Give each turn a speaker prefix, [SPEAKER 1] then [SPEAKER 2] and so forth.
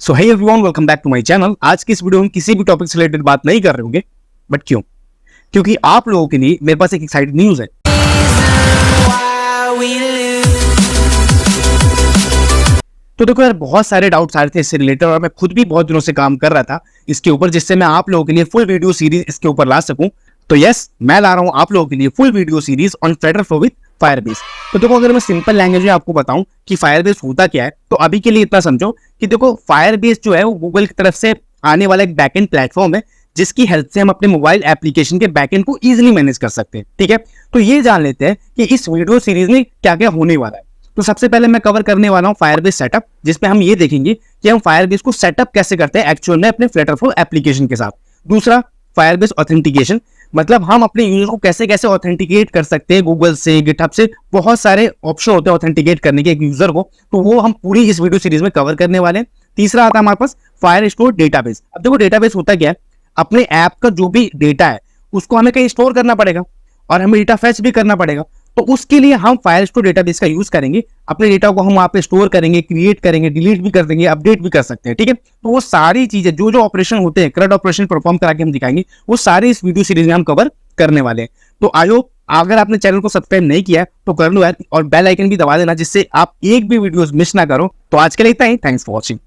[SPEAKER 1] So hey everyone, welcome back to my channel. आज की इस वीडियो में हम किसी भी टॉपिक से रिलेटेड बात नहीं कर रहे होंगे, बट क्यों? क्योंकि आप लोगों के लिए मेरे पास एक एक्साइटेड न्यूज है। तो देखो यार, बहुत सारे डाउट्स आ रहे थे इससे रिलेटेड और मैं खुद भी बहुत दिनों से काम कर रहा था इसके ऊपर, जिससे मैं आप लोगों के लिए फुल वीडियो सीरीज इसके ऊपर ला सकूं। तो यस, मैं ला रहा हूं आप लोगों के लिए full video series on FlutterFlow with Firebase. तो देखो, अगर मैं सिंपल लैंग्वेज में आपको बताऊं कि फायरबेस होता क्या है, तो अभी के लिए इतना समझो कि देखो, फायरबेस जो है वो गूगल की तरफ से आने वाला एक बैकएंड प्लेटफॉर्म है, जिसकी हेल्प से हम अपने मोबाइल एप्लीकेशन के बैकएंड को इजीली मैनेज कर सकते हैं। ठीक है, तो ये जान लेते हैं कि इस वीडियो सीरीज में क्या क्या होने वाला है। तो सबसे पहले मैं कवर करने वाला हूं फायरबेस सेटअप, जिसमें हम ये देखेंगे कि हम फायरबेस को सेटअप कैसे करते हैं एक्चुअल में अपने फ्लटरफ्लो एप्लीकेशन के साथ। दूसरा, फायरबेस ऑथेंटिकेशन, मतलब हम अपने यूजर को कैसे कैसे ऑथेंटिकेट कर सकते हैं गूगल से, गिटहब से। बहुत सारे ऑप्शन होते हैं ऑथेंटिकेट करने के एक यूजर को, तो वो हम पूरी इस वीडियो सीरीज में कवर करने वाले हैं। तीसरा आता है हमारे पास फायरस्टोर डेटाबेस। अब देखो, डेटाबेस होता क्या है, अपने ऐप का जो भी डेटा है उसको हमें कहीं स्टोर करना पड़ेगा और हमें डेटा फेच भी करना पड़ेगा। तो उसके लिए हम फायरस्टोर डेटाबेस का यूज करेंगे। अपने डेटा को हम वहां पे स्टोर करेंगे, क्रिएट करेंगे, डिलीट भी कर देंगे, अपडेट भी कर सकते हैं। ठीक है, तो वो सारी चीजें जो जो ऑपरेशन होते हैं, करंट ऑपरेशन परफॉर्म करा के हम दिखाएंगे, वो सारे इस वीडियो सीरीज में हम कवर करने वाले हैं। तो आई होप अगर आपने चैनल को सब्सक्राइब नहीं किया तो कर लो यार, और बेल आइकन भी दबा देना, जिससे आप एक भी वीडियो मिस ना करो। तो आज के लिए इतना ही। Thanks for watching.